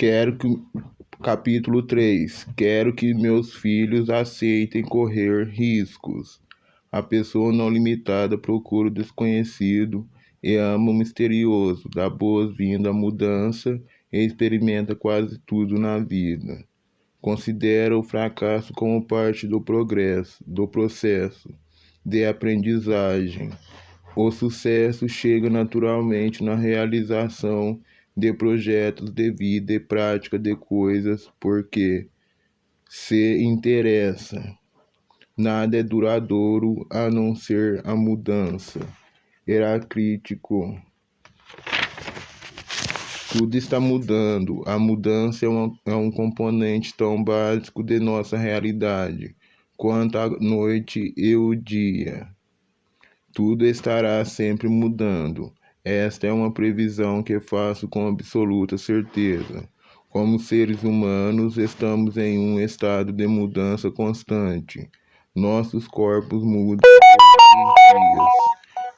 Quero que Capítulo 3. Quero que meus filhos aceitem correr riscos. A pessoa não limitada procura o desconhecido e ama o misterioso, dá boas-vindas à mudança e experimenta quase tudo na vida. Considera o fracasso como parte do progresso, do processo de aprendizagem. O sucesso chega naturalmente na realização de projetos de vida e prática de coisas porque se interessa. Nada é duradouro a não ser a mudança. Heráclito. Tudo está mudando. A mudança é um componente tão básico de nossa realidade quanto a noite e o dia. Tudo estará sempre mudando. Esta é uma previsão que faço com absoluta certeza. Como seres humanos, estamos em um estado de mudança constante. Nossos corpos mudam todos os dias.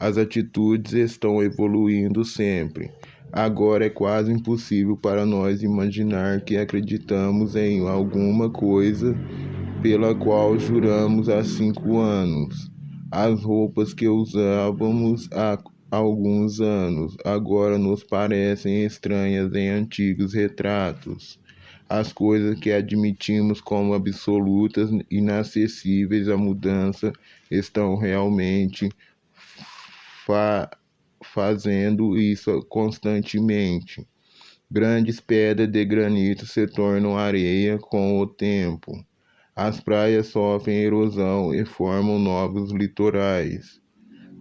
As atitudes estão evoluindo sempre. Agora é quase impossível para nós imaginar que acreditamos em alguma coisa pela qual juramos há 5 anos. As roupas que usávamos há alguns anos agora nos parecem estranhas em antigos retratos. As coisas que admitimos como absolutas, inacessíveis à mudança, estão realmente fazendo isso constantemente. Grandes pedras de granito se tornam areia com o tempo. As praias sofrem erosão e formam novos litorais.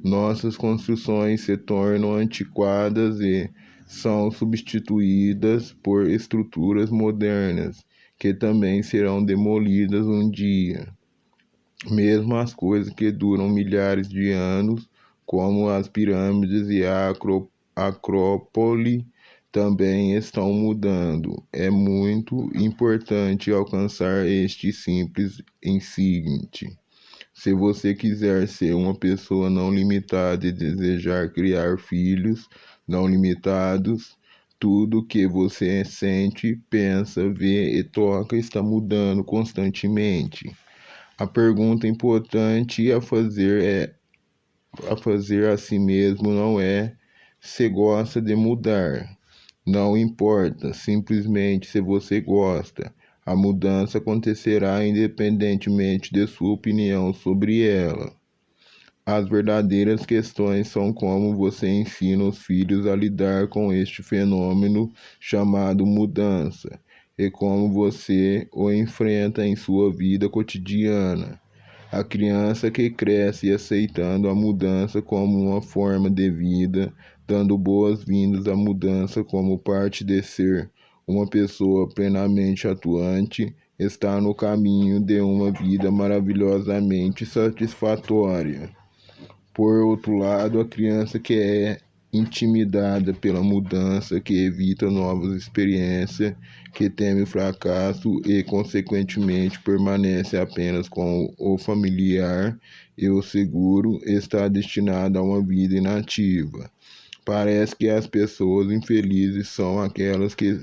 Nossas construções se tornam antiquadas e são substituídas por estruturas modernas, que também serão demolidas um dia. Mesmo as coisas que duram milhares de anos, como as pirâmides e a Acrópole, também estão mudando. É muito importante alcançar este simples insight. Se você quiser ser uma pessoa não limitada e desejar criar filhos não limitados, tudo que você sente, pensa, vê e toca está mudando constantemente. A pergunta importante a fazer a si mesmo não é se gosta de mudar. Não importa, simplesmente se você gosta. A mudança acontecerá independentemente de sua opinião sobre ela. As verdadeiras questões são como você ensina os filhos a lidar com este fenômeno chamado mudança e como você o enfrenta em sua vida cotidiana. A criança que cresce aceitando a mudança como uma forma de vida, dando boas-vindas à mudança como parte de ser uma pessoa plenamente atuante, está no caminho de uma vida maravilhosamente satisfatória. Por outro lado, a criança que é intimidada pela mudança, que evita novas experiências, que teme o fracasso e, consequentemente, permanece apenas com o familiar e o seguro, está destinada a uma vida inativa. Parece que as pessoas infelizes são aquelas que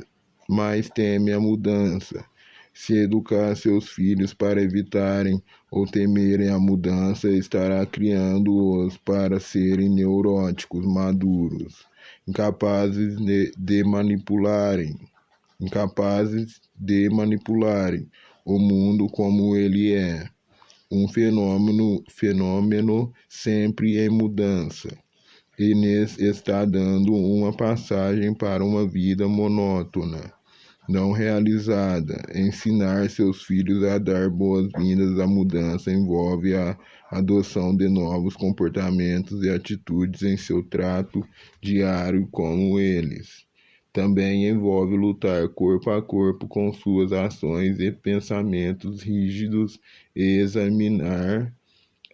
mais temem a mudança. Se educar seus filhos para evitarem ou temerem a mudança, estará criando-os para serem neuróticos, maduros, incapazes de manipularem o mundo como ele é, um fenômeno sempre em mudança. Inês está dando uma passagem para uma vida monótona, não realizada. Ensinar seus filhos a dar boas-vindas à mudança envolve a adoção de novos comportamentos e atitudes em seu trato diário com eles. Também envolve lutar corpo a corpo com suas ações e pensamentos rígidos e examinar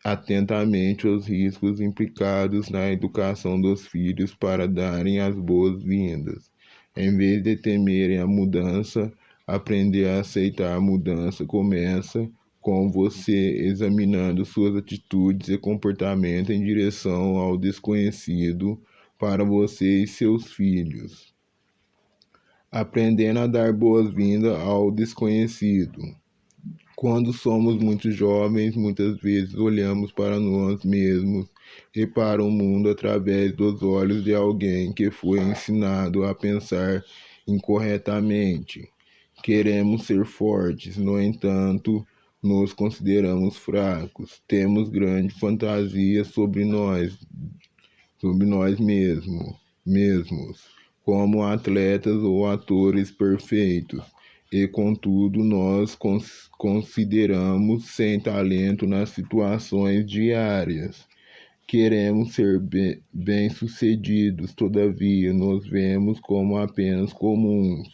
atentamente os riscos implicados na educação dos filhos para darem as boas-vindas. Em vez de temerem a mudança, aprender a aceitar a mudança começa com você examinando suas atitudes e comportamento em direção ao desconhecido para você e seus filhos. aprendendo a dar boas-vindas ao desconhecido. Quando somos muito jovens, muitas vezes olhamos para nós mesmos e para o mundo através dos olhos de alguém que foi ensinado a pensar incorretamente. Queremos ser fortes, no entanto, nos consideramos fracos. Temos grande fantasia sobre nós mesmos, como atletas ou atores perfeitos, e contudo nós consideramos sem talento nas situações diárias. Queremos ser bem-sucedidos, todavia nos vemos como apenas comuns,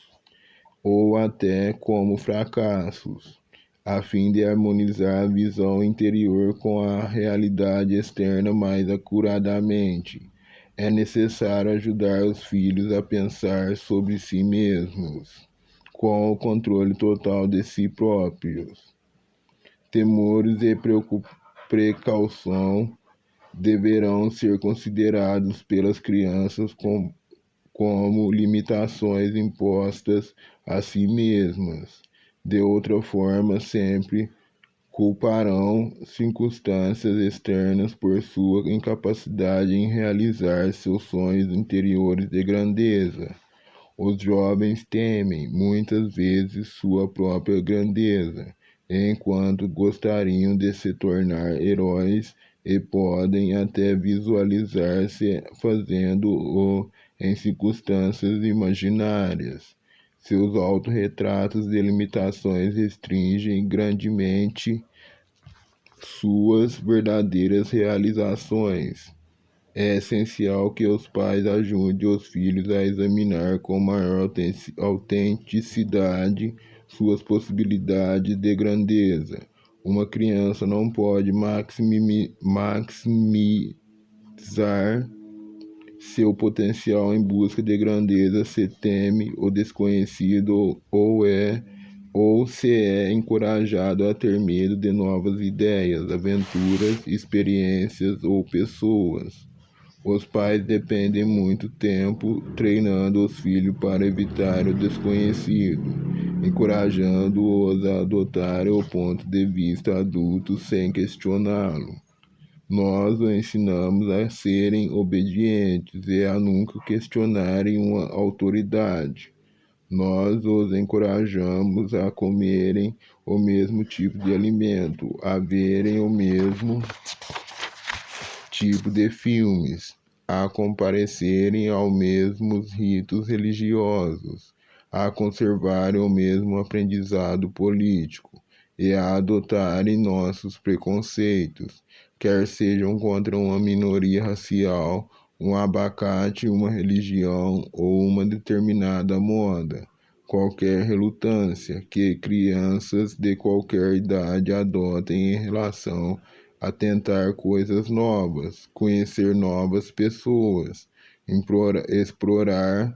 ou até como fracassos. A fim de harmonizar a visão interior com a realidade externa mais acuradamente, é necessário ajudar os filhos a pensar sobre si mesmos, com o controle total de si próprios. Temores e precaução deverão ser considerados pelas crianças como limitações impostas a si mesmas. De outra forma, sempre culparão circunstâncias externas por sua incapacidade em realizar seus sonhos interiores de grandeza. Os jovens temem, muitas vezes, sua própria grandeza, enquanto gostariam de se tornar heróis e podem até visualizar-se fazendo-o em circunstâncias imaginárias. Seus autorretratos de limitações restringem grandemente suas verdadeiras realizações. É essencial que os pais ajudem os filhos a examinar com maior autenticidade suas possibilidades de grandeza. Uma criança não pode maximizar seu potencial em busca de grandeza se teme o desconhecido ou se é encorajado a ter medo de novas ideias, aventuras, experiências ou pessoas. Os pais dependem muito tempo treinando os filhos para evitar o desconhecido, encorajando-os a adotar o ponto de vista adulto sem questioná-lo. Nós os ensinamos a serem obedientes e a nunca questionarem uma autoridade. Nós os encorajamos a comerem o mesmo tipo de alimento, a verem o mesmo tipo de filmes, a comparecerem aos mesmos ritos religiosos, a conservarem o mesmo aprendizado político e a adotarem nossos preconceitos, quer sejam contra uma minoria racial, um abacate, uma religião ou uma determinada moda. Qualquer relutância que crianças de qualquer idade adotem em relação a tentar coisas novas, conhecer novas pessoas, explorar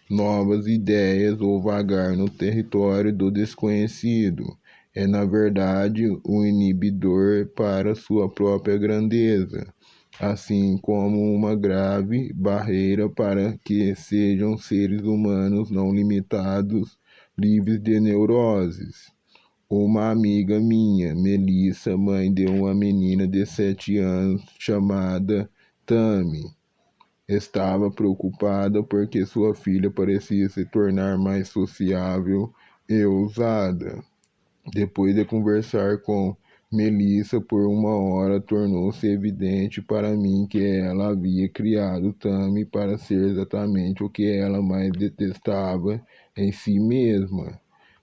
novas ideias ou vagar no território do desconhecido. É, na verdade, um inibidor para sua própria grandeza, assim como uma grave barreira para que sejam seres humanos não limitados, livres de neuroses. Uma amiga minha, Melissa, mãe de uma menina de 7 anos chamada Tammy, estava preocupada porque sua filha parecia se tornar mais sociável e ousada. Depois de conversar com Melissa por 1 hora, tornou-se evidente para mim que ela havia criado Tammy para ser exatamente o que ela mais detestava em si mesma.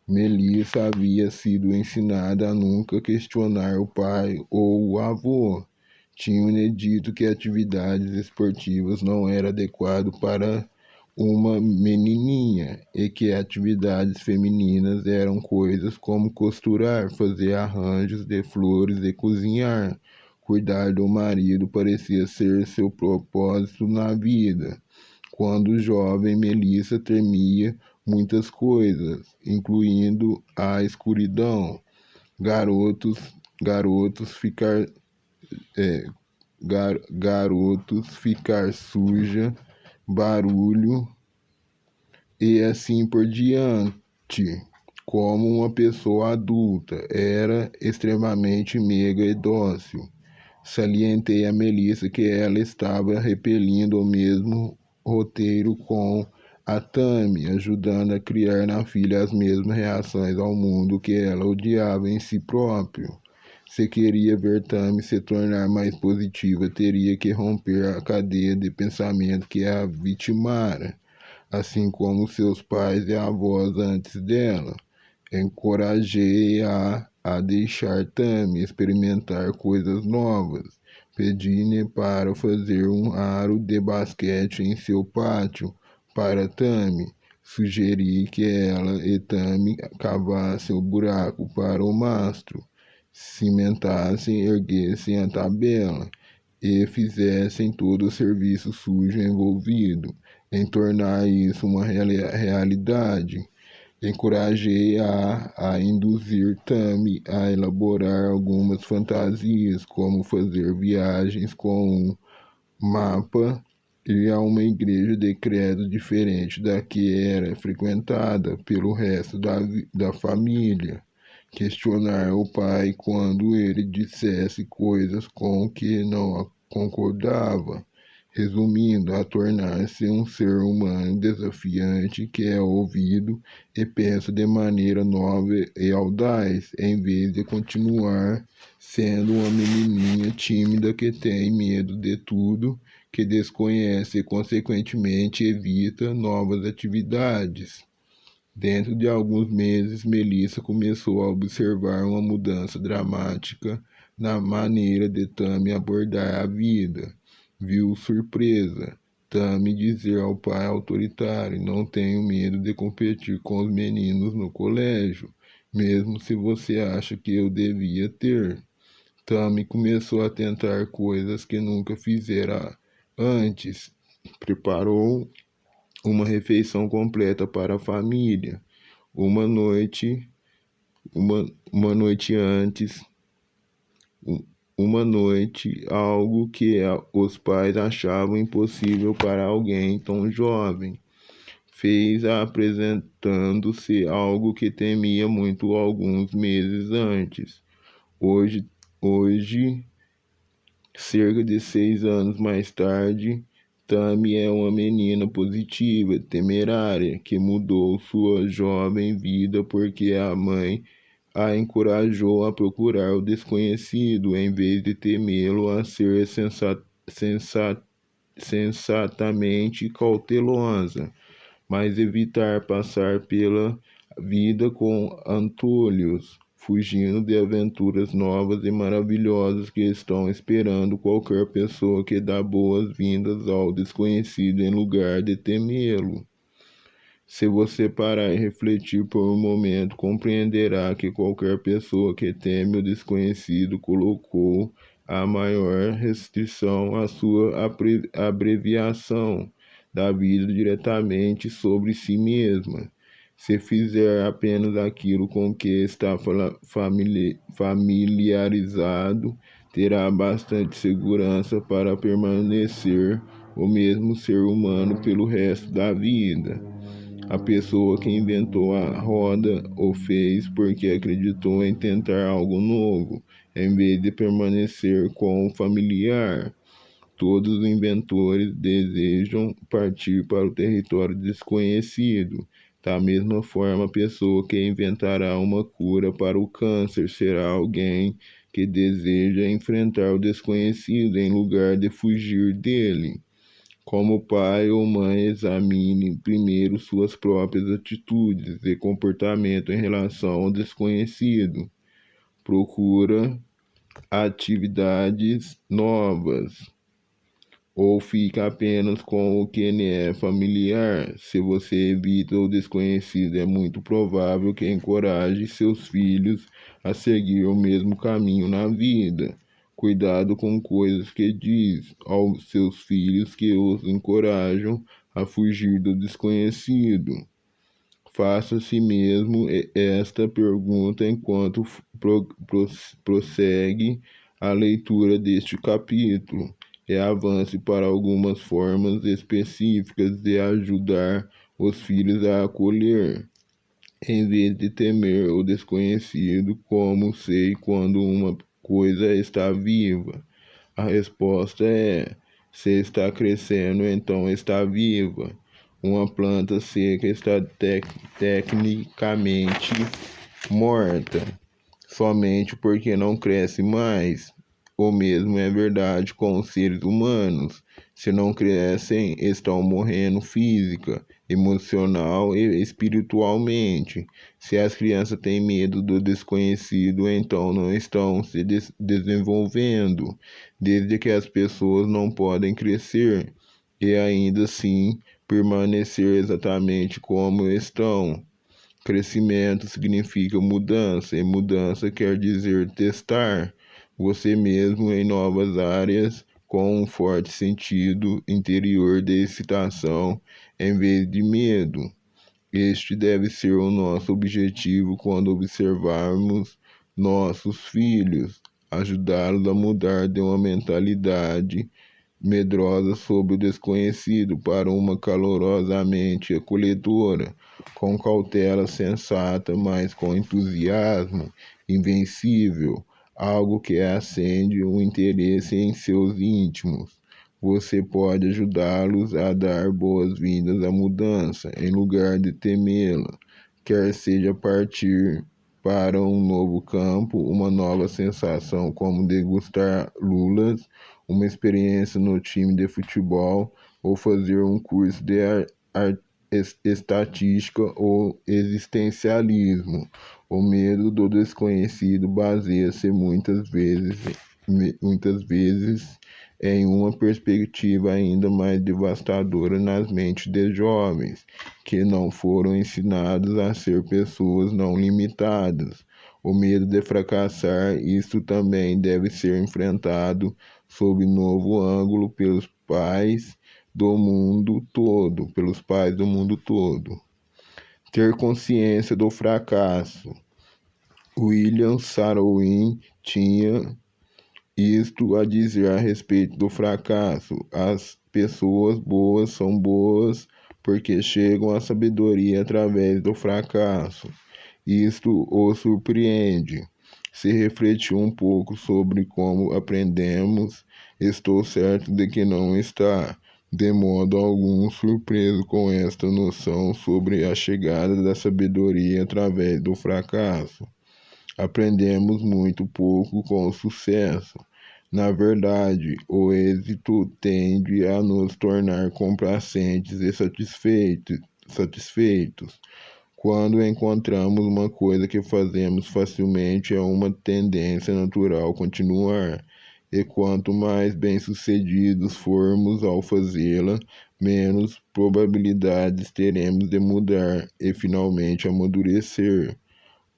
Melissa havia sido ensinada a nunca questionar o pai ou o avô. Tinham-lhe dito que atividades esportivas não eram adequadas para uma menininha e que atividades femininas eram coisas como costurar, fazer arranjos de flores e cozinhar. Cuidar do marido parecia ser seu propósito na vida. Quando jovem, Melissa temia muitas coisas, incluindo a escuridão, garotos ficar garotos ficar suja, barulho, e assim por diante. Como uma pessoa adulta, era extremamente meiga e dócil. Salientei a Melissa que ela estava repelindo o mesmo roteiro com a Tammy, ajudando a criar na filha as mesmas reações ao mundo que ela odiava em si próprio. Se queria ver Tammy se tornar mais positiva, teria que romper a cadeia de pensamento que a vitimara, assim como seus pais e avós antes dela. Encorajei-a a deixar Tammy experimentar coisas novas. Pedi-lhe para fazer um aro de basquete em seu pátio para Tammy. Sugeri que ela e Tammy cavassem o buraco para o mastro, cimentassem, erguessem a tabela e fizessem todo o serviço sujo envolvido em tornar isso uma realidade. Encorajei-a a induzir Tammy a elaborar algumas fantasias, como fazer viagens com um mapa, ir a uma igreja de credo diferente da que era frequentada pelo resto da família, questionar o pai quando ele dissesse coisas com que não concordava. Resumindo, a tornar-se um ser humano desafiante que é ouvido e pensa de maneira nova e audaz, em vez de continuar sendo uma menininha tímida que tem medo de tudo, que desconhece e, consequentemente, evita novas atividades. Dentro de alguns meses, Melissa começou a observar uma mudança dramática na maneira de Tammy abordar a vida. Viu surpresa Tammy dizer ao pai autoritário: "Não tenho medo de competir com os meninos no colégio, mesmo se você acha que eu devia ter." Tammy começou a tentar coisas que nunca fizera antes. Preparou uma refeição completa para a família. Uma noite, uma noite antes, uma noite, algo que os pais achavam impossível para alguém tão jovem. Fez apresentando-se algo que temia muito alguns meses antes. Hoje, cerca de 6 anos mais tarde, Tammy é uma menina positiva, temerária, que mudou sua jovem vida porque a mãe a encorajou a procurar o desconhecido, em vez de temê-lo, a ser sensatamente cautelosa, mas evitar passar pela vida com antolhos, fugindo de aventuras novas e maravilhosas que estão esperando qualquer pessoa que dá boas-vindas ao desconhecido em lugar de temê-lo. Se você parar e refletir por um momento, compreenderá que qualquer pessoa que teme o desconhecido colocou a maior restrição à sua abreviação da vida diretamente sobre si mesma. Se fizer apenas aquilo com que está familiarizado, terá bastante segurança para permanecer o mesmo ser humano pelo resto da vida. A pessoa que inventou a roda o fez porque acreditou em tentar algo novo, em vez de permanecer com o familiar. Todos os inventores desejam partir para o território desconhecido. Da mesma forma, a pessoa que inventará uma cura para o câncer será alguém que deseja enfrentar o desconhecido em lugar de fugir dele. Como pai ou mãe, examine primeiro suas próprias atitudes e comportamento em relação ao desconhecido. Procura atividades novas ou fica apenas com o que lhe é familiar. Se você evita o desconhecido, é muito provável que encoraje seus filhos a seguir o mesmo caminho na vida. Cuidado com coisas que diz aos seus filhos que os encorajam a fugir do desconhecido. Faça a si mesmo esta pergunta enquanto prossegue a leitura deste capítulo e avance para algumas formas específicas de ajudar os filhos a acolher, em vez de temer o desconhecido. Como sei quando uma coisa está viva? A resposta é: se está crescendo, então está viva. Uma planta seca está tecnicamente morta, somente porque não cresce mais. O mesmo é verdade com os seres humanos. Se não crescem, estão morrendo física, emocional e espiritualmente. Se as crianças têm medo do desconhecido, então não estão se desenvolvendo. Desde que as pessoas não podem crescer e ainda assim permanecer exatamente como estão. Crescimento significa mudança, e mudança quer dizer testar você mesmo em novas áreas com um forte sentido interior de excitação em vez de medo. Este deve ser o nosso objetivo quando observarmos nossos filhos, ajudá-los a mudar de uma mentalidade medrosa sobre o desconhecido para uma calorosamente acolhedora, com cautela sensata, mas com entusiasmo invencível, algo que acende um interesse em seus íntimos. Você pode ajudá-los a dar boas-vindas à mudança, em lugar de temê-la, quer seja partir para um novo campo, uma nova sensação como degustar lulas, uma experiência no time de futebol ou fazer um curso de estatística ou existencialismo. O medo do desconhecido baseia-se muitas vezes em uma perspectiva ainda mais devastadora nas mentes de jovens que não foram ensinados a ser pessoas não limitadas. O medo de fracassar, isto também deve ser enfrentado sob novo ângulo pelos pais do mundo todo. Ter consciência do fracasso. William Saroin tinha isto a dizer a respeito do fracasso: as pessoas boas são boas porque chegam à sabedoria através do fracasso. Isto o surpreende. Se refletiu um pouco sobre como aprendemos, estou certo de que não está, de modo algum, surpreso com esta noção sobre a chegada da sabedoria através do fracasso. Aprendemos muito pouco com o sucesso. Na verdade, o êxito tende a nos tornar complacentes e satisfeitos. Quando encontramos uma coisa que fazemos facilmente, é uma tendência natural continuar. E quanto mais bem-sucedidos formos ao fazê-la, menos probabilidades teremos de mudar e finalmente amadurecer.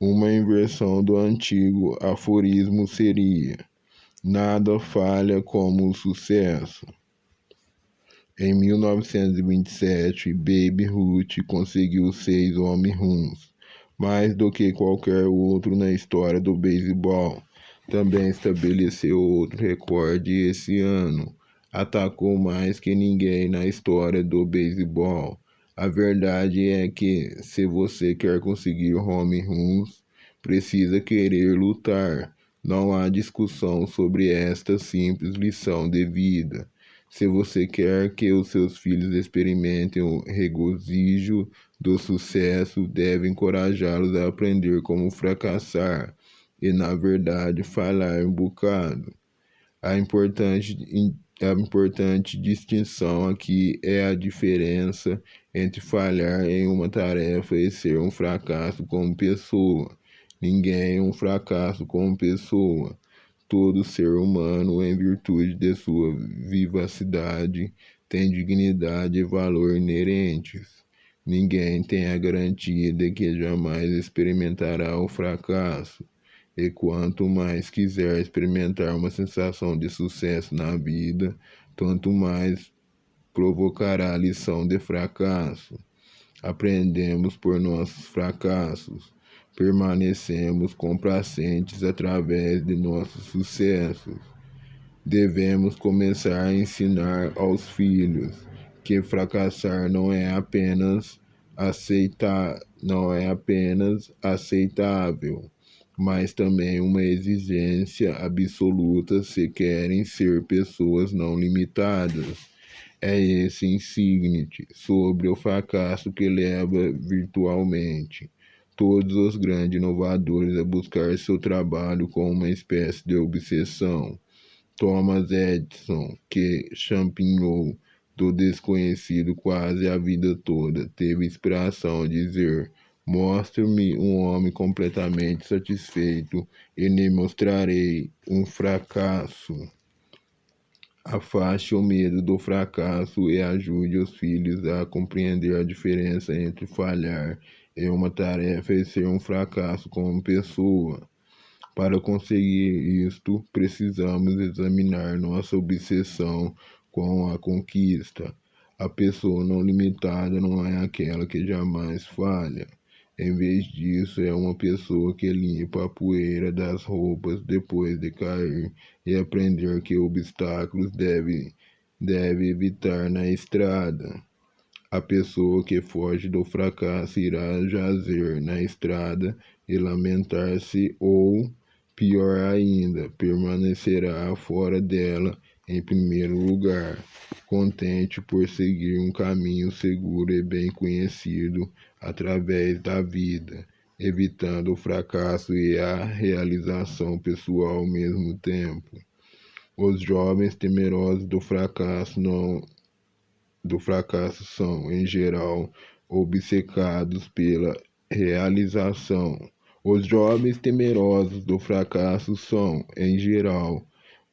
Uma inversão do antigo aforismo seria: nada falha como o sucesso. Em 1927, Babe Ruth conseguiu 6 home runs, mais do que qualquer outro na história do beisebol. Também estabeleceu outro recorde esse ano. Atacou mais que ninguém na história do beisebol. A verdade é que, se você quer conseguir home runs, precisa querer lutar. Não há discussão sobre esta simples lição de vida. Se você quer que os seus filhos experimentem o regozijo do sucesso, deve encorajá-los a aprender como fracassar e, na verdade, falhar um bocado. A importante distinção aqui é a diferença entre falhar em uma tarefa e ser um fracasso como pessoa. Ninguém é um fracasso como pessoa. Todo ser humano, em virtude de sua vivacidade, tem dignidade e valor inerentes. Ninguém tem a garantia de que jamais experimentará o fracasso. E quanto mais quiser experimentar uma sensação de sucesso na vida, tanto mais provocará a lição de fracasso. Aprendemos por nossos fracassos. Permanecemos complacentes através de nossos sucessos. Devemos começar a ensinar aos filhos que fracassar não é apenas não é apenas aceitável, mas também uma exigência absoluta se querem ser pessoas não limitadas. É esse insigne sobre o fracasso que leva virtualmente todos os grandes inovadores a buscar seu trabalho com uma espécie de obsessão. Thomas Edison, que champinhou do desconhecido quase a vida toda, teve inspiração de dizer: mostre-me um homem completamente satisfeito e lhe mostrarei um fracasso. Afaste o medo do fracasso e ajude os filhos a compreender a diferença entre falhar em uma tarefa e ser um fracasso como pessoa. Para conseguir isto, precisamos examinar nossa obsessão com a conquista. A pessoa não limitada não é aquela que jamais falha. Em vez disso, é uma pessoa que limpa a poeira das roupas depois de cair e aprender que obstáculos deve evitar na estrada. A pessoa que foge do fracasso irá jazer na estrada e lamentar-se ou, pior ainda, permanecerá fora dela em primeiro lugar, contente por seguir um caminho seguro e bem conhecido através da vida, evitando o fracasso e a realização pessoal ao mesmo tempo. Os jovens temerosos do fracasso são, em geral, obcecados pela realização. Os jovens temerosos do fracasso são, em geral,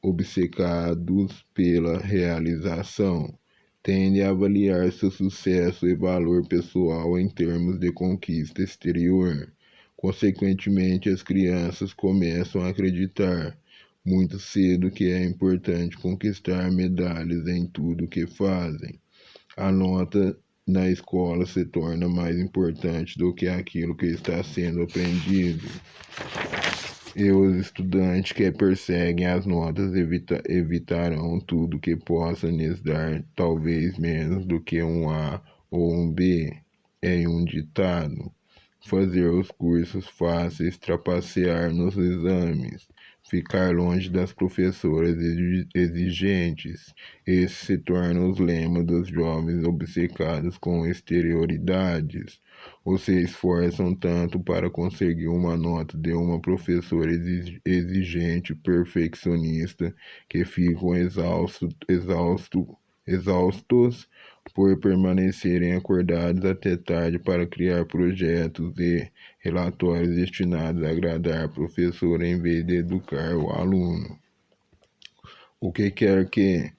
obcecados pela realização. Tendem a avaliar seu sucesso e valor pessoal em termos de conquista exterior. Consequentemente, as crianças começam a acreditar muito cedo que é importante conquistar medalhas em tudo que fazem. A nota na escola se torna mais importante do que aquilo que está sendo aprendido. E os estudantes que perseguem as notas evitarão tudo que possa lhes dar talvez menos do que um A ou um B. É um ditado. Fazer os cursos fáceis, trapacear nos exames, ficar longe das professoras exigentes. Esses se tornam os lemas dos jovens obcecados com exterioridades, ou se esforçam tanto para conseguir uma nota de uma professora exigente, perfeccionista, que ficam exaustos por permanecerem acordados até tarde para criar projetos e relatórios destinados a agradar a professora em vez de educar o aluno. O que quer que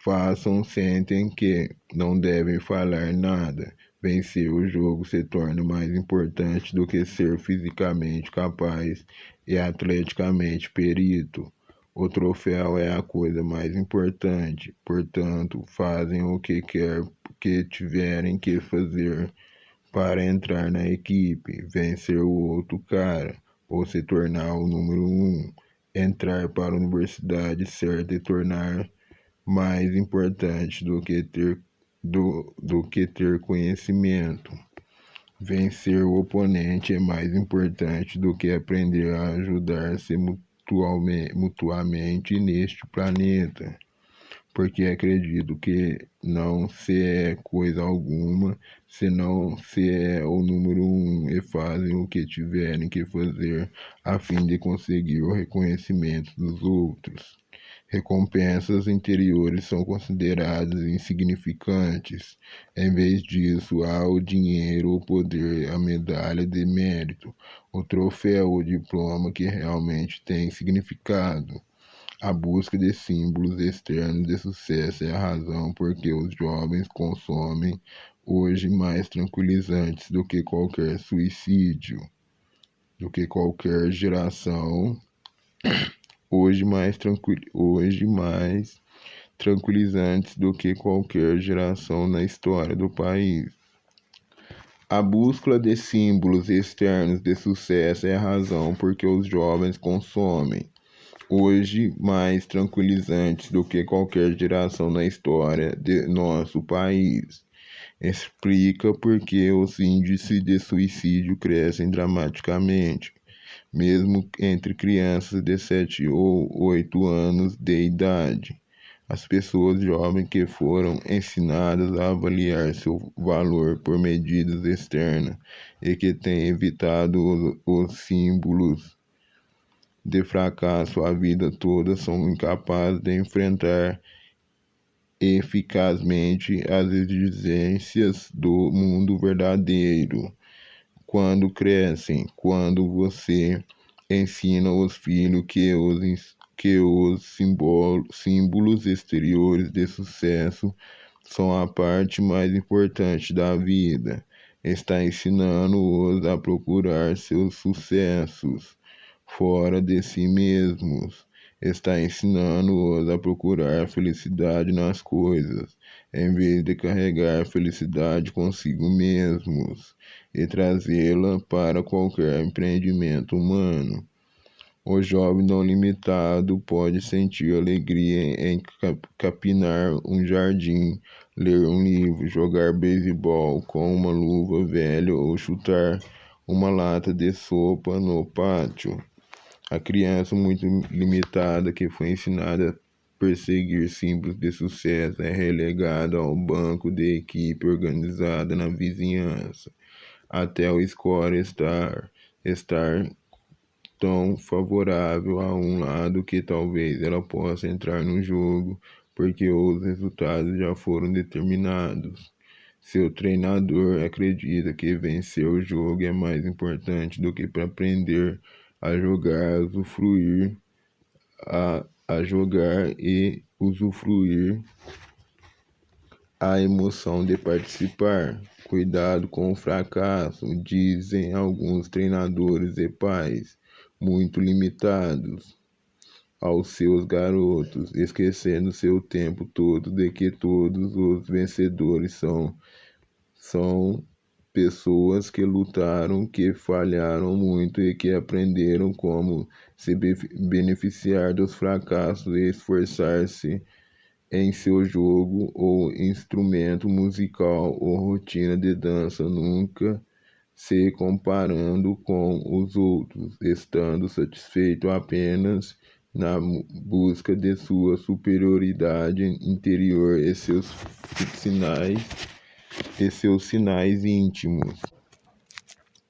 façam, sentem que não devem falar nada. Vencer o jogo se torna mais importante do que ser fisicamente capaz e atleticamente perito. O troféu é a coisa mais importante, portanto, fazem o que quer que tiverem que fazer para entrar na equipe, vencer o outro cara, ou se tornar o número 1, entrar para a universidade certa e tornar mais importante do que ter conhecimento. Vencer o oponente é mais importante do que aprender a ajudar-se mutuamente neste planeta, porque acredito que não se é coisa alguma se não se é o número 1 e fazem o que tiverem que fazer a fim de conseguir o reconhecimento dos outros. Recompensas interiores são consideradas insignificantes. Em vez disso, há o dinheiro, o poder, a medalha de mérito, o troféu, o diploma que realmente tem significado. A busca de símbolos externos de sucesso é a razão por que os jovens consomem hoje mais tranquilizantes do que qualquer suicídio, do que qualquer geração. Hoje mais tranquilizantes do que qualquer geração na história do país. A busca de símbolos externos de sucesso é a razão por que os jovens consomem hoje mais tranquilizantes do que qualquer geração na história de nosso país. Explica por que os índices de suicídio crescem dramaticamente, mesmo entre crianças de 7 ou 8 anos de idade. As pessoas jovens que foram ensinadas a avaliar seu valor por medidas externas e que têm evitado os símbolos de fracasso a vida toda são incapazes de enfrentar eficazmente as exigências do mundo verdadeiro. Quando crescem, quando você ensina os filhos que os símbolos exteriores de sucesso são a parte mais importante da vida, está ensinando-os a procurar seus sucessos fora de si mesmos. Está ensinando-os a procurar a felicidade nas coisas, em vez de carregar a felicidade consigo mesmos e trazê-la para qualquer empreendimento humano. O jovem não limitado pode sentir alegria em capinar um jardim, ler um livro, jogar beisebol com uma luva velha ou chutar uma lata de sopa no pátio. A criança muito limitada que foi ensinada a perseguir símbolos de sucesso é relegada ao banco de equipe organizada na vizinhança, até o score estar tão favorável a um lado que talvez ela possa entrar no jogo, porque os resultados já foram determinados. Seu treinador acredita que vencer o jogo é mais importante do que para aprender a jogar, a jogar e usufruir a emoção de participar. Cuidado com o fracasso, dizem alguns treinadores e pais muito limitados aos seus garotos, esquecendo seu tempo todo de que todos os vencedores são pessoas que lutaram, que falharam muito e que aprenderam como se beneficiar dos fracassos e esforçar-se em seu jogo ou instrumento musical ou rotina de dança, nunca se comparando com os outros, estando satisfeito apenas na busca de sua superioridade interior e seus sinais íntimos.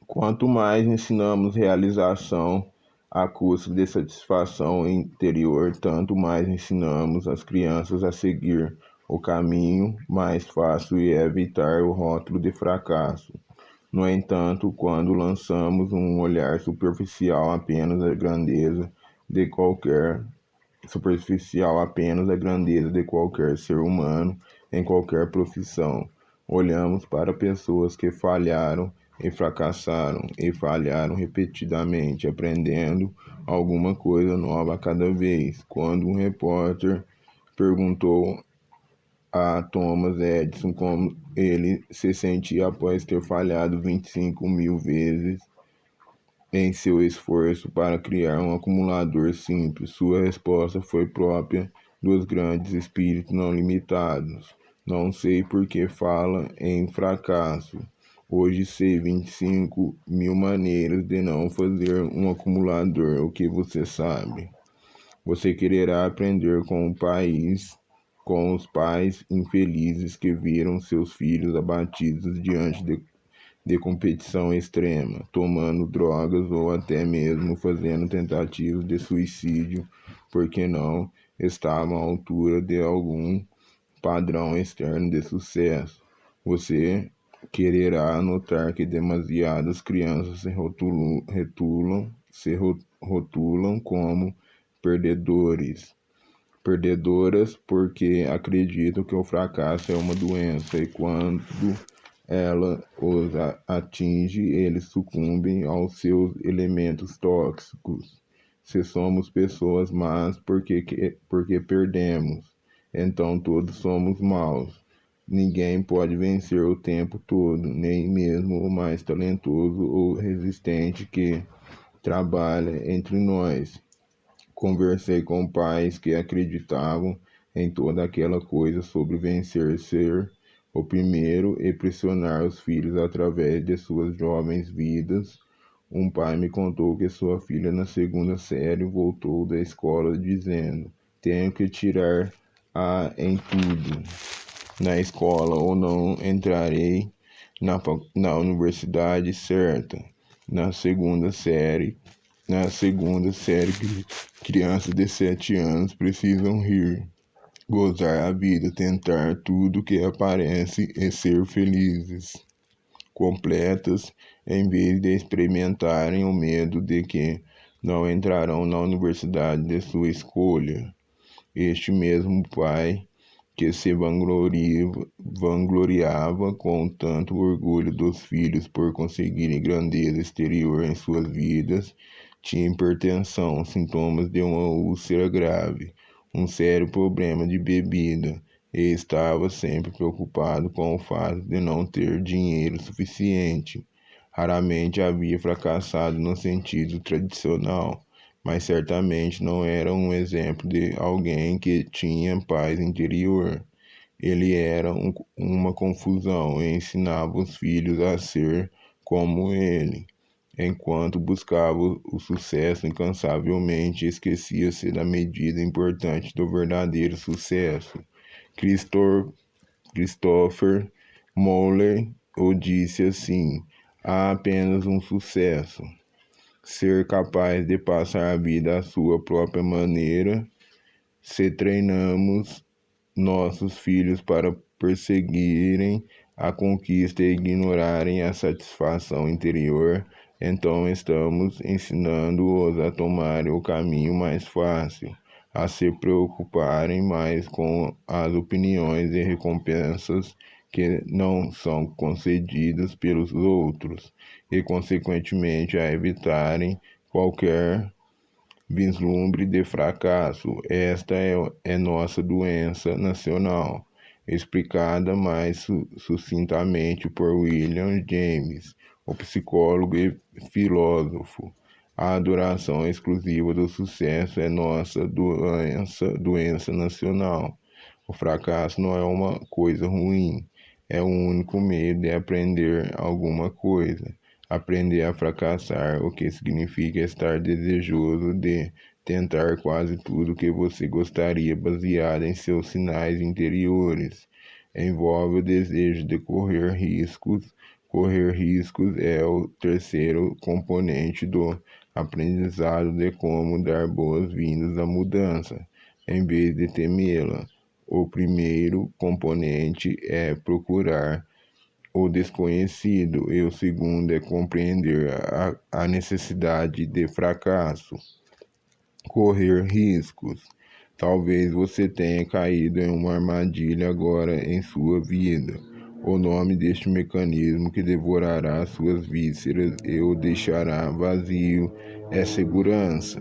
Quanto mais ensinamos realização à custa de satisfação interior, tanto mais ensinamos as crianças a seguir o caminho mais fácil e evitar o rótulo de fracasso. No entanto, quando lançamos um olhar superficial apenas a grandeza de qualquer ser humano em qualquer profissão, olhamos para pessoas que falharam e fracassaram e falharam repetidamente, aprendendo alguma coisa nova a cada vez. Quando um repórter perguntou a Thomas Edison como ele se sentia após ter falhado 25.000 vezes em seu esforço para criar um acumulador simples, sua resposta foi própria dos grandes espíritos não limitados. Não sei por que fala em fracasso. Hoje sei 25.000 maneiras de não fazer um acumulador. O que você sabe? Você quererá aprender com os pais infelizes que viram seus filhos abatidos diante de competição extrema, tomando drogas ou até mesmo fazendo tentativas de suicídio, porque não estavam à altura de algum padrão externo de sucesso. Você quererá notar que demasiadas crianças se rotulam como perdedoras porque acreditam que o fracasso é uma doença e quando ela os atinge, eles sucumbem aos seus elementos tóxicos. Se somos pessoas más porque perdemos, então todos somos maus. Ninguém pode vencer o tempo todo, nem mesmo o mais talentoso ou resistente que trabalha entre nós. Conversei com pais que acreditavam em toda aquela coisa sobre vencer, ser O primeiro é pressionar os filhos através de suas jovens vidas. Um pai me contou que sua filha na segunda série voltou da escola dizendo: tenho que tirar A em tudo na escola ou não entrarei na universidade certa. Na segunda série, crianças de 7 anos precisam rir, gozar a vida, tentar tudo que aparece e ser felizes, completas, em vez de experimentarem o medo de que não entrarão na universidade de sua escolha. Este mesmo pai que se vangloriava com tanto orgulho dos filhos por conseguirem grandeza exterior em suas vidas, tinha hipertensão, sintomas de uma úlcera grave, um sério problema de bebida, e estava sempre preocupado com o fato de não ter dinheiro suficiente. Raramente havia fracassado no sentido tradicional, mas certamente não era um exemplo de alguém que tinha paz interior. Ele era uma confusão e ensinava os filhos a ser como ele. Enquanto buscava o sucesso incansavelmente, esquecia-se da medida importante do verdadeiro sucesso. Christopher Moller o disse assim: há apenas um sucesso. Ser capaz de passar a vida à sua própria maneira. Se treinamos nossos filhos para perseguirem a conquista e ignorarem a satisfação interior, então estamos ensinando-os a tomarem o caminho mais fácil, a se preocuparem mais com as opiniões e recompensas que não são concedidas pelos outros, e consequentemente a evitarem qualquer vislumbre de fracasso. Esta é nossa doença nacional, explicada mais sucintamente por William James, o psicólogo e filósofo. A adoração exclusiva do sucesso é nossa doença nacional. O fracasso não é uma coisa ruim, é o único meio de aprender alguma coisa. Aprender a fracassar, o que significa estar desejoso de tentar quase tudo que você gostaria, baseado em seus sinais interiores. Envolve o desejo de correr riscos. Correr riscos é o terceiro componente do aprendizado de como dar boas-vindas à mudança, em vez de temê-la. O primeiro componente é procurar o desconhecido, e o segundo é compreender a necessidade de fracasso. Correr riscos. Talvez você tenha caído em uma armadilha agora em sua vida. O nome deste mecanismo que devorará suas vísceras e o deixará vazio é segurança.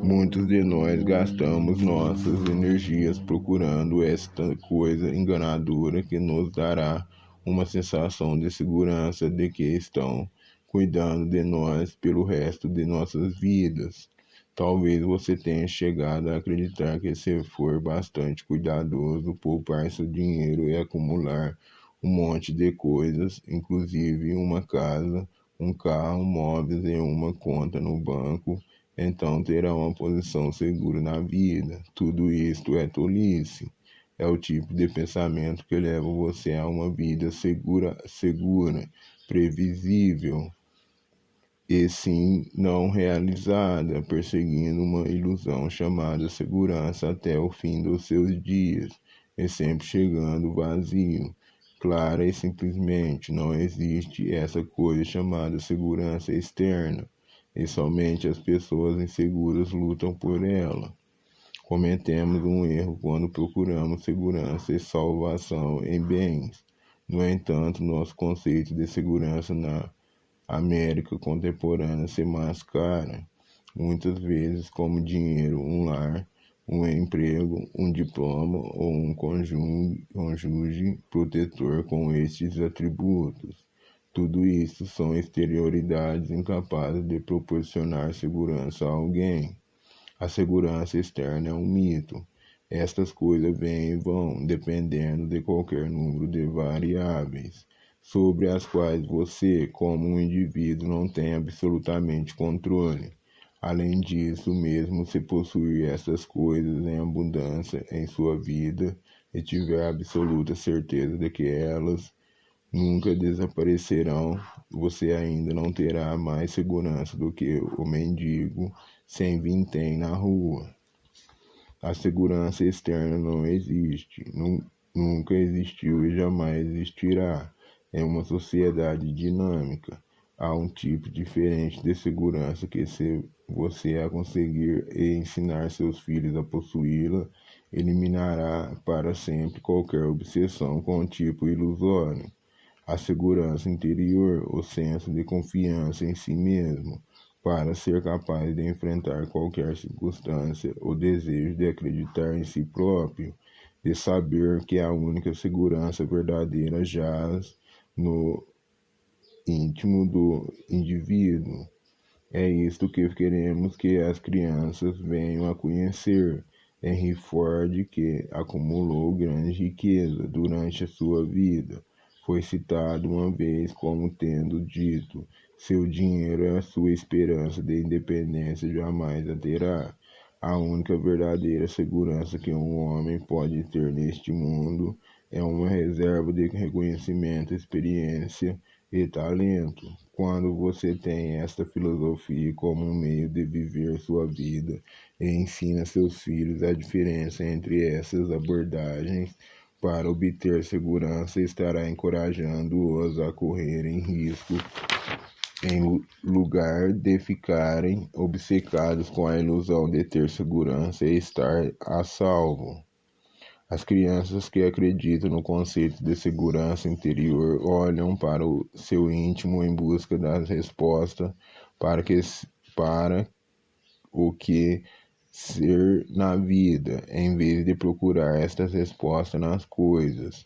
Muitos de nós gastamos nossas energias procurando esta coisa enganadora que nos dará uma sensação de segurança de que estão cuidando de nós pelo resto de nossas vidas. Talvez você tenha chegado a acreditar que, se for bastante cuidadoso, poupar seu dinheiro e acumular um monte de coisas, inclusive uma casa, um carro, móveis e uma conta no banco, então terá uma posição segura na vida. Tudo isto é tolice. É o tipo de pensamento que leva você a uma vida segura, previsível e sim não realizada, perseguindo uma ilusão chamada segurança até o fim dos seus dias, e sempre chegando vazio. Clara e simplesmente não existe essa coisa chamada segurança externa, e somente as pessoas inseguras lutam por ela. Cometemos um erro quando procuramos segurança e salvação em bens. No entanto, nosso conceito de segurança na América contemporânea se mascara muitas vezes como dinheiro, um lar, um emprego, um diploma ou um cônjuge protetor com estes atributos. Tudo isso são exterioridades incapazes de proporcionar segurança a alguém. A segurança externa é um mito. Estas coisas vêm e vão, dependendo de qualquer número de variáveis, sobre as quais você, como um indivíduo, não tem absolutamente controle. Além disso, mesmo se possuir essas coisas em abundância em sua vida e tiver absoluta certeza de que elas nunca desaparecerão, você ainda não terá mais segurança do que o mendigo sem vintém na rua. A segurança externa não existe, nunca existiu e jamais existirá. É uma sociedade dinâmica. Há um tipo diferente de segurança que, se você a conseguir e ensinar seus filhos a possuí-la, eliminará para sempre qualquer obsessão com o tipo ilusório. A segurança interior, o senso de confiança em si mesmo, para ser capaz de enfrentar qualquer circunstância, o desejo de acreditar em si próprio, de saber que a única segurança verdadeira jaz no íntimo do indivíduo. É isto que queremos que as crianças venham a conhecer. Henry Ford, que acumulou grande riqueza durante a sua vida, foi citado uma vez como tendo dito: seu dinheiro é a sua esperança de independência, jamais a terá. A única verdadeira segurança que um homem pode ter neste mundo é uma reserva de reconhecimento, experiência e talento. Quando você tem esta filosofia como um meio de viver sua vida e ensina seus filhos a diferença entre essas abordagens para obter segurança, estará encorajando-os a correrem risco em lugar de ficarem obcecados com a ilusão de ter segurança e estar a salvo. As crianças que acreditam no conceito de segurança interior olham para o seu íntimo em busca das respostas para o que ser na vida, em vez de procurar estas respostas nas coisas.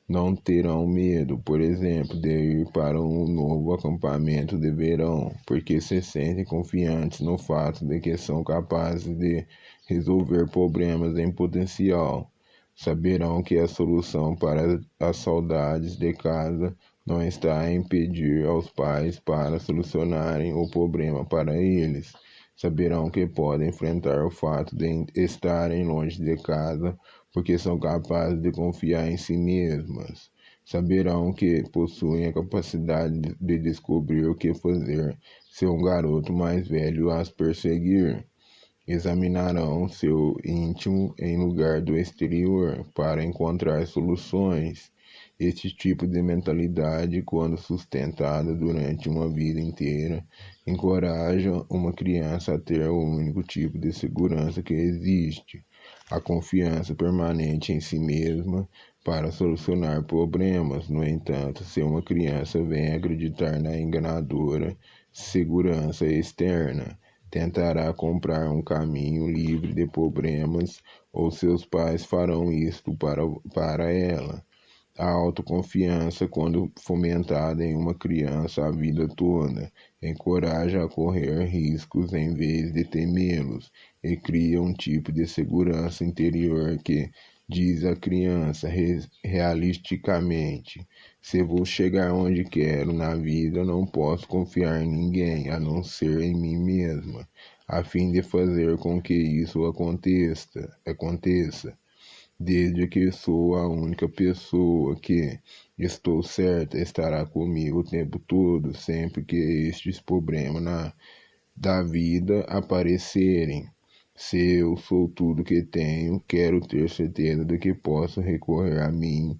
Não terão medo, por exemplo, de ir para um novo acampamento de verão, porque se sentem confiantes no fato de que são capazes de resolver problemas em potencial. Saberão que a solução para as saudades de casa não está em pedir aos pais para solucionarem o problema para eles. Saberão que podem enfrentar o fato de estarem longe de casa porque são capazes de confiar em si mesmas. Saberão que possuem a capacidade de descobrir o que fazer se um garoto mais velho as perseguir. Examinarão seu íntimo em lugar do exterior para encontrar soluções. Este tipo de mentalidade, quando sustentada durante uma vida inteira, encoraja uma criança a ter o único tipo de segurança que existe: a confiança permanente em si mesma para solucionar problemas. No entanto, se uma criança vem acreditar na enganadora segurança externa, tentará comprar um caminho livre de problemas, ou seus pais farão isto para ela. A autoconfiança, quando fomentada em uma criança a vida toda, encoraja a correr riscos em vez de temê-los e cria um tipo de segurança interior que diz à criança realisticamente: se vou chegar onde quero na vida, não posso confiar em ninguém a não ser em mim mesma, a fim de fazer com que isso aconteça. Desde que sou a única pessoa que estou certa, estará comigo o tempo todo, sempre que estes problemas da vida aparecerem. Se eu sou tudo que tenho, quero ter certeza de que posso recorrer a mim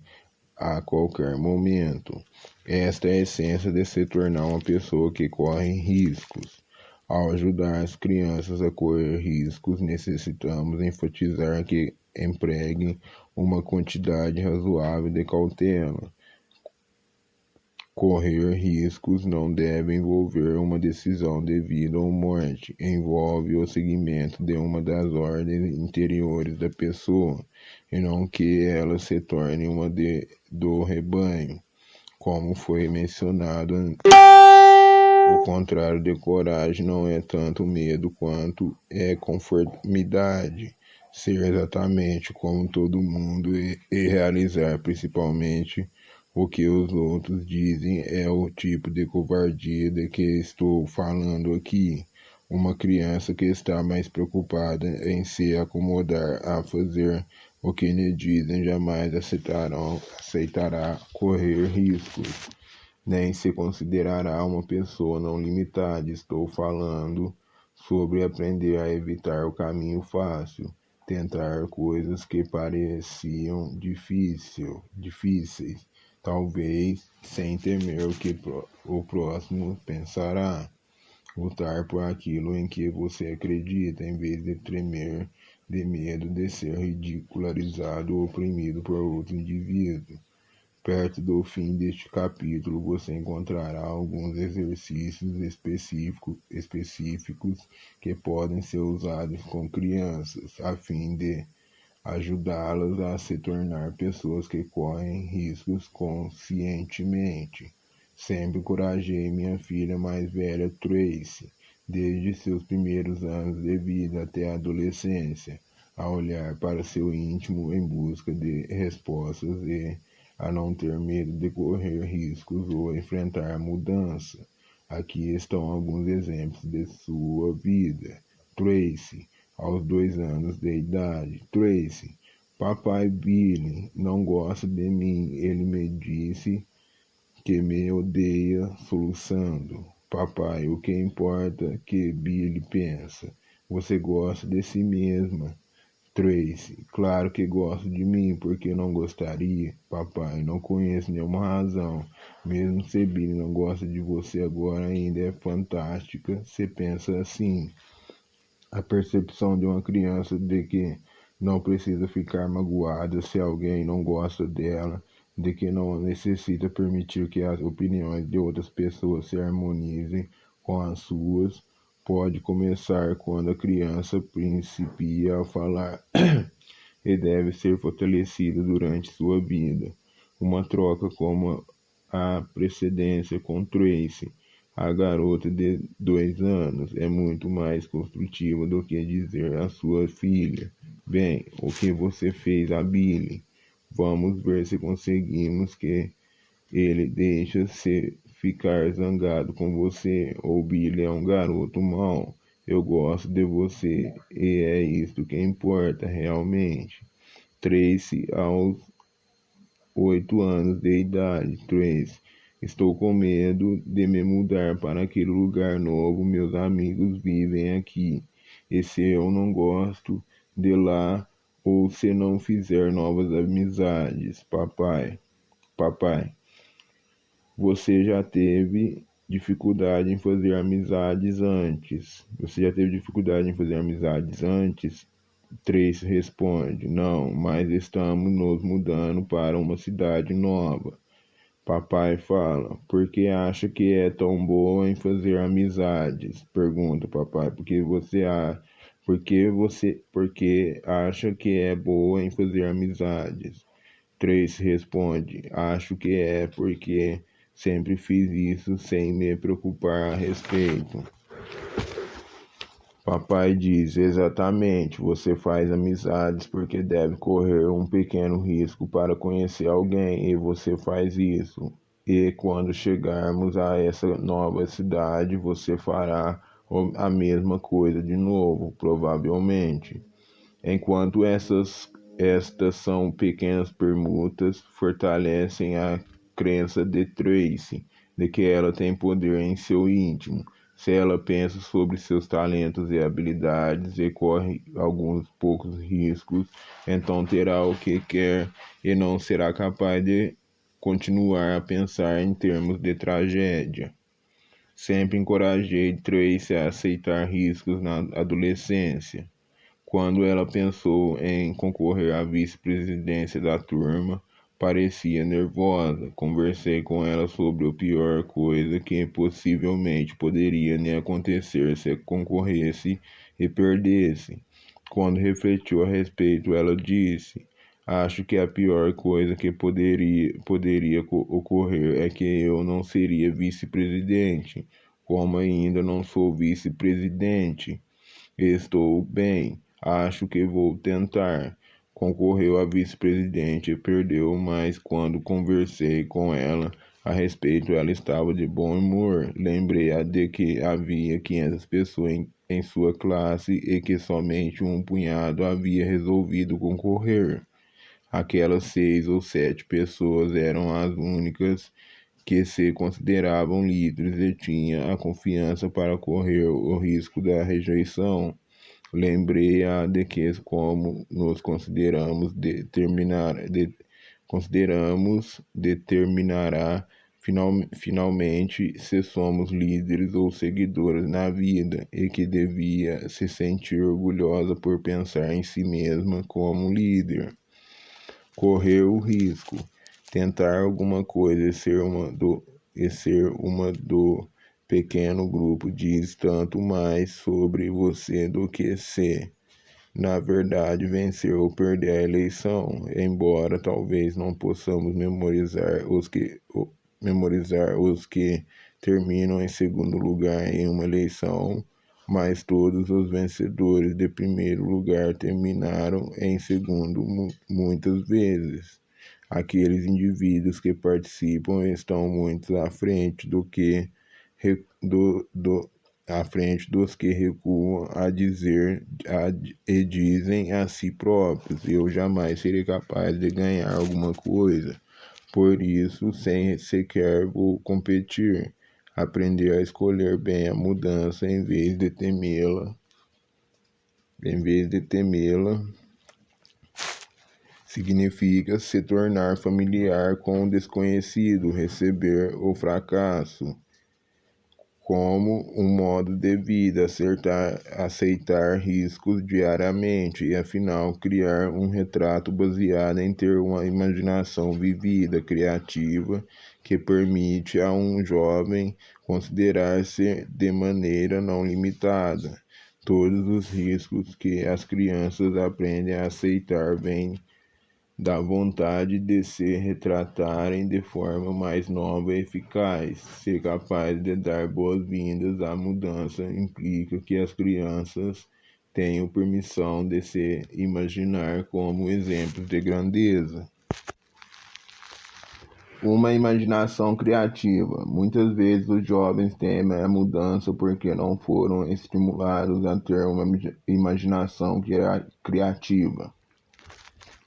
a qualquer momento. Esta é a essência de se tornar uma pessoa que corre riscos. Ao ajudar as crianças a correr riscos, necessitamos enfatizar que empreguem uma quantidade razoável de cautela. Correr riscos não deve envolver uma decisão de vida ou morte, envolve o seguimento de uma das ordens interiores da pessoa, e não que ela se torne uma do rebanho, como foi mencionado antes. O contrário de coragem não é tanto medo quanto é conformidade. ser exatamente como todo mundo e realizar principalmente o que os outros dizem é o tipo de covardia de que estou falando aqui. Uma criança que está mais preocupada em se acomodar a fazer o que lhe dizem jamais aceitará correr riscos, nem se considerará uma pessoa não limitada. Estou falando sobre aprender a evitar o caminho fácil, tentar coisas que pareciam difíceis, talvez sem temer o que o próximo pensará. Lutar por aquilo em que você acredita, em vez de tremer de medo de ser ridicularizado ou oprimido por outro indivíduo. Perto do fim deste capítulo, você encontrará alguns exercícios específicos que podem ser usados com crianças, a fim de ajudá-las a se tornar pessoas que correm riscos conscientemente. Sempre encorajei minha filha mais velha, Tracy, desde seus primeiros anos de vida até a adolescência, a olhar para seu íntimo em busca de respostas e a não ter medo de correr riscos ou enfrentar a mudança. Aqui estão alguns exemplos de sua vida. Tracy, aos 2 anos de idade. Tracy: Papai Billy não gosta de mim. Ele me disse que me odeia, soluçando. Papai: o que importa que Billy pensa? Você gosta de si mesma. Tracy: claro que gosto de mim, porque não gostaria? Papai: não conheço nenhuma razão. Mesmo se Billy não gosta de você agora, ainda é fantástica. Você pensa assim. A percepção de uma criança de que não precisa ficar magoada se alguém não gosta dela, de que não necessita permitir que as opiniões de outras pessoas se harmonizem com as suas, pode começar quando a criança principia a falar e deve ser fortalecida durante sua vida. Uma troca como a precedência com Tracy, a garota de 2 anos, é muito mais construtiva do que dizer à sua filha: bem, o que você fez a Billy? Vamos ver se conseguimos que ele deixe-se ficar zangado com você, ou Billy é um garoto mau. Eu gosto de você e é isto que importa realmente. Tracy, aos 8 anos de idade. Tracy: estou com medo de me mudar para aquele lugar novo. Meus amigos vivem aqui. E se eu não gosto de lá, ou se não fizer novas amizades? Papai, você já teve dificuldade em fazer amizades antes? Você já teve dificuldade em fazer amizades antes? Tracy responde: não, mas estamos nos mudando para uma cidade nova. Papai fala: por que acha que é tão boa em fazer amizades? Pergunta papai: porque acha que é boa em fazer amizades? Tracy responde: acho que é porque sempre fiz isso sem me preocupar a respeito. Papai diz: exatamente, você faz amizades porque deve correr um pequeno risco para conhecer alguém, e você faz isso. E quando chegarmos a essa nova cidade, você fará a mesma coisa de novo, provavelmente. Enquanto estas são pequenas permutas, fortalecem a crença de Tracy de que ela tem poder em seu íntimo. Se ela pensa sobre seus talentos e habilidades e corre alguns poucos riscos, então terá o que quer e não será capaz de continuar a pensar em termos de tragédia. Sempre encorajei Tracy a aceitar riscos na adolescência. Quando ela pensou em concorrer à vice-presidência da turma, parecia nervosa. Conversei com ela sobre a pior coisa que possivelmente poderia lhe acontecer se concorresse e perdesse. Quando refletiu a respeito, ela disse: acho que a pior coisa que poderia ocorrer é que eu não seria vice-presidente. Como ainda não sou vice-presidente, estou bem. Acho que vou tentar. Concorreu a vice-presidente e perdeu, mas quando conversei com ela a respeito, ela estava de bom humor. Lembrei-a de que havia 500 pessoas em sua classe e que somente um punhado havia resolvido concorrer. Aquelas 6 ou 7 pessoas eram as únicas que se consideravam líderes e tinham a confiança para correr o risco da rejeição. Lembrei-a de que, como nos consideramos determinará finalmente se somos líderes ou seguidores na vida, e que devia se sentir orgulhosa por pensar em si mesma como líder. Correr o risco, tentar alguma coisa e ser uma do pequeno grupo diz tanto mais sobre você do que se, na verdade, vencer ou perder a eleição. Embora talvez não possamos memorizar os que terminam em segundo lugar em uma eleição, mas todos os vencedores de primeiro lugar terminaram em segundo muitas vezes. Aqueles indivíduos que participam estão muito à frente à frente dos que recuam e dizem a si próprios: eu jamais serei capaz de ganhar alguma coisa. Por isso, sem sequer vou competir. Aprender a escolher bem a mudança em vez de temê-la. Significa se tornar familiar com o desconhecido, receber o fracasso como um modo de vida, aceitar riscos diariamente e, afinal, criar um retrato baseado em ter uma imaginação vivida, criativa, que permite a um jovem considerar-se de maneira não limitada. Todos os riscos que as crianças aprendem a aceitar vêm da vontade de se retratarem de forma mais nova e eficaz. Ser capaz de dar boas-vindas à mudança implica que as crianças tenham permissão de se imaginar como exemplos de grandeza. Uma imaginação criativa. Muitas vezes os jovens temem a mudança porque não foram estimulados a ter uma imaginação criativa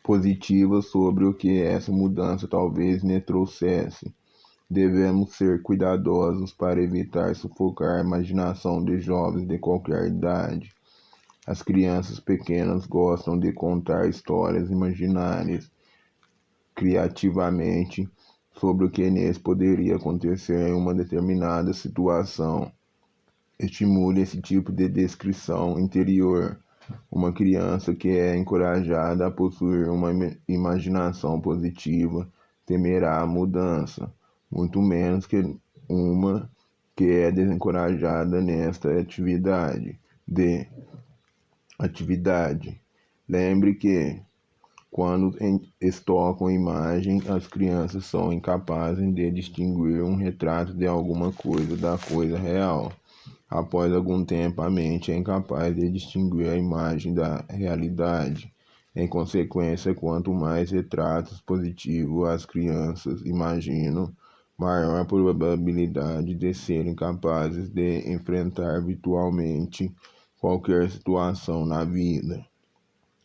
positiva sobre o que essa mudança talvez lhe trouxesse. Devemos ser cuidadosos para evitar sufocar a imaginação de jovens de qualquer idade. As crianças pequenas gostam de contar histórias imaginárias criativamente sobre o que lhes poderia acontecer em uma determinada situação. Estimule esse tipo de descrição interior. Uma criança que é encorajada a possuir uma imaginação positiva temerá a mudança, muito menos que uma que é desencorajada nesta atividade. Lembre que, quando estocam imagem, as crianças são incapazes de distinguir um retrato de alguma coisa da coisa real. Após algum tempo, a mente é incapaz de distinguir a imagem da realidade. Em consequência, quanto mais retratos positivos as crianças imaginam, maior a probabilidade de serem capazes de enfrentar virtualmente qualquer situação na vida.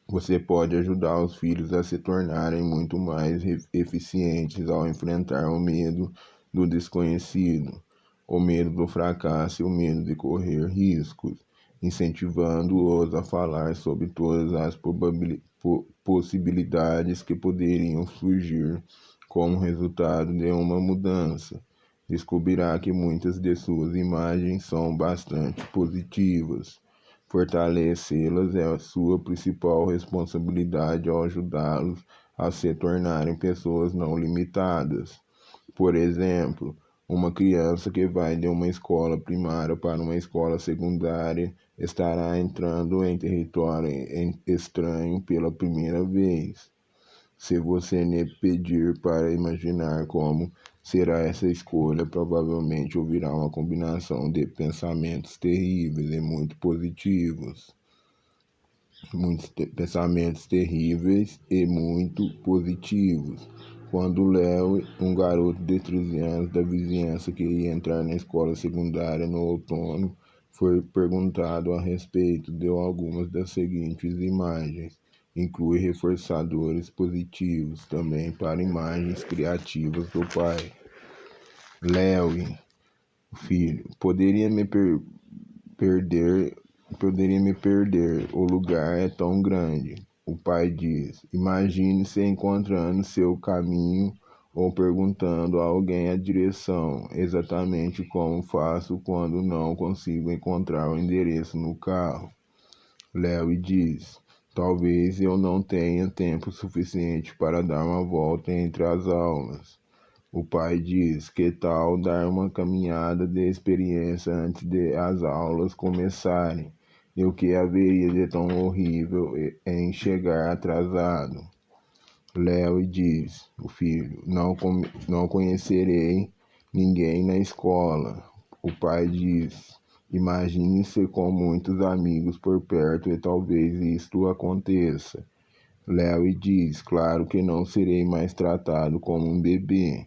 Você pode ajudar os filhos a se tornarem muito mais eficientes ao enfrentar o medo do desconhecido, o medo do fracasso e o medo de correr riscos, incentivando-os a falar sobre todas as possibilidades que poderiam surgir como resultado de uma mudança. Descobrirá que muitas de suas imagens são bastante positivas. Fortalecê-las é a sua principal responsabilidade ao ajudá-los a se tornarem pessoas não limitadas. Por exemplo, uma criança que vai de uma escola primária para uma escola secundária estará entrando em território estranho pela primeira vez. Se você lhe pedir para imaginar como será essa escolha, provavelmente ouvirá uma combinação de pensamentos terríveis e muito positivos. muitos pensamentos terríveis e muito positivos. Quando Léo, um garoto de 13 anos da vizinhança que ia entrar na escola secundária no outono, foi perguntado a respeito, deu algumas das seguintes imagens. Inclui reforçadores positivos também para imagens criativas do pai. Léo, filho, perder, poderia me perder, o lugar é tão grande. O pai diz: imagine se encontrando seu caminho ou perguntando a alguém a direção, exatamente como faço quando não consigo encontrar o endereço no carro. Léo diz: talvez eu não tenha tempo suficiente para dar uma volta entre as aulas. O pai diz: que tal dar uma caminhada de experiência antes de as aulas começarem? E o que haveria de tão horrível em chegar atrasado? Léo diz: o filho, não conhecerei ninguém na escola. O pai diz: imagine-se com muitos amigos por perto e talvez isto aconteça. Léo diz: claro que não serei mais tratado como um bebê.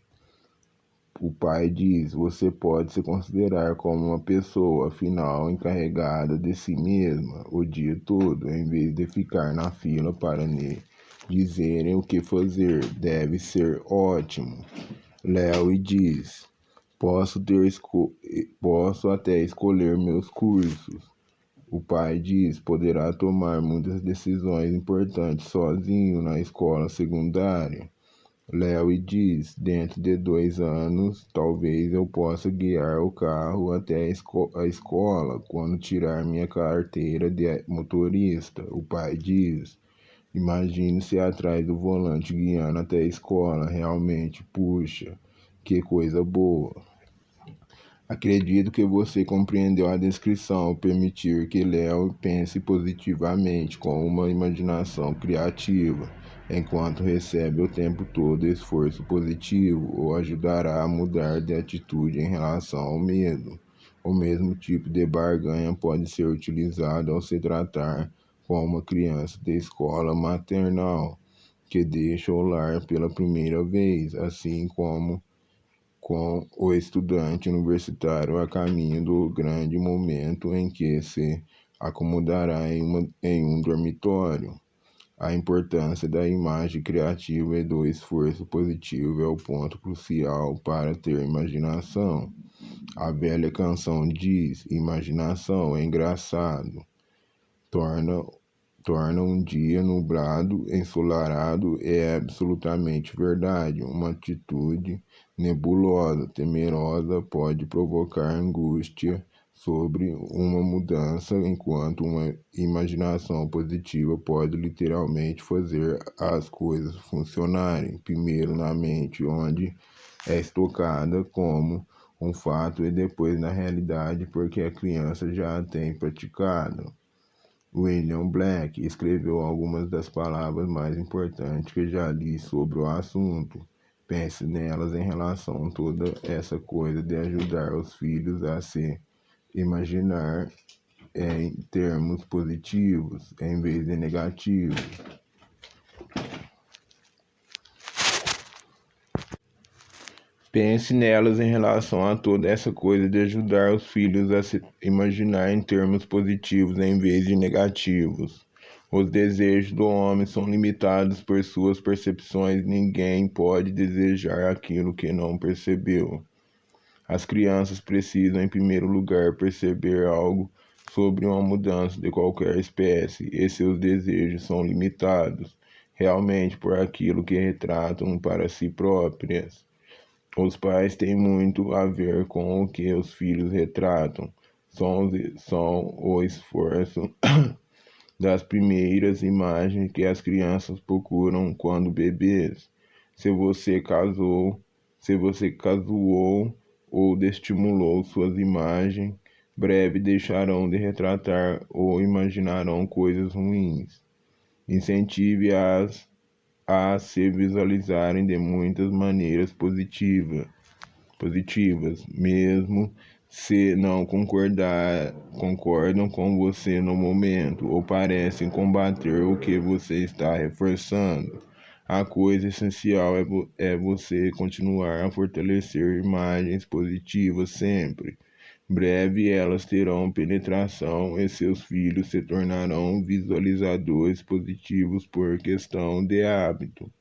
O pai diz: você pode se considerar como uma pessoa, afinal, encarregada de si mesma o dia todo, em vez de ficar na fila para lhe dizerem o que fazer. Deve ser ótimo. Léo diz: posso até escolher meus cursos. O pai diz: poderá tomar muitas decisões importantes sozinho na escola secundária. Léo diz: dentro de 2 anos, talvez eu possa guiar o carro até a escola quando tirar minha carteira de motorista. O pai diz: imagine-se atrás do volante guiando até a escola. Realmente, puxa, que coisa boa. Acredito que você compreendeu a descrição ao permitir que Léo pense positivamente com uma imaginação criativa, enquanto recebe o tempo todo esforço positivo, ou ajudará a mudar de atitude em relação ao medo. O mesmo tipo de barganha pode ser utilizado ao se tratar com uma criança de escola maternal, que deixa o lar pela primeira vez, assim como com o estudante universitário a caminho do grande momento em que se acomodará em um dormitório. A importância da imagem criativa e do esforço positivo é o ponto crucial para ter imaginação. A velha canção diz: imaginação é engraçado, torna torna um dia nublado, ensolarado é absolutamente verdade. Uma atitude nebulosa, temerosa, pode provocar angústia sobre uma mudança, enquanto uma imaginação positiva pode literalmente fazer as coisas funcionarem, primeiro na mente, onde é estocada como um fato, e depois na realidade, porque a criança já a tem praticado. William Black escreveu algumas das palavras mais importantes que já li sobre o assunto. Pense nelas em relação a toda essa coisa de ajudar os filhos a se imaginar em termos positivos em vez de negativos. Pense nelas em relação a toda essa coisa de ajudar os filhos a se imaginar em termos positivos em vez de negativos. Os desejos do homem são limitados por suas percepções. Ninguém pode desejar aquilo que não percebeu. As crianças precisam, em primeiro lugar, perceber algo sobre uma mudança de qualquer espécie, e seus desejos são limitados realmente por aquilo que retratam para si próprias. Os pais têm muito a ver com o que os filhos retratam. São o esforço das primeiras imagens que as crianças procuram quando bebês. Se você casuou ou estimulou suas imagens, breve deixarão de retratar ou imaginarão coisas ruins. Incentive-as a se visualizarem de muitas maneiras positivas, mesmo se não concordam com você no momento ou parecem combater o que você está reforçando. A coisa essencial é você continuar a fortalecer imagens positivas sempre. Breve elas terão penetração e seus filhos se tornarão visualizadores positivos por questão de hábito.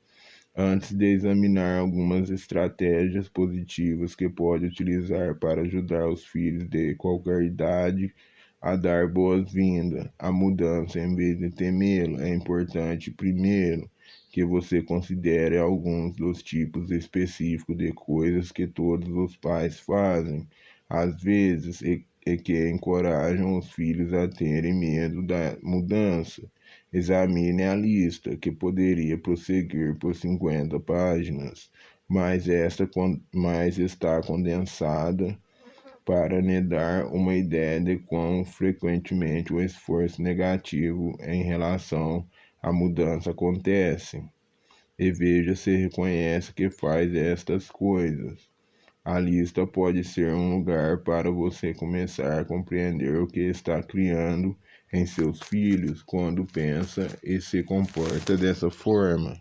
Antes de examinar algumas estratégias positivas que pode utilizar para ajudar os filhos de qualquer idade a dar boas-vindas à mudança em vez de temê-la, é importante, primeiro, que você considere alguns dos tipos específicos de coisas que todos os pais fazem, às vezes, e que encorajam os filhos a terem medo da mudança. Examine a lista, que poderia prosseguir por 50 páginas, mas está condensada para lhe dar uma ideia de quão frequentemente o esforço negativo em relação à mudança acontece. E veja se reconhece que faz estas coisas. A lista pode ser um lugar para você começar a compreender o que está criando em seus filhos quando pensa e se comporta dessa forma.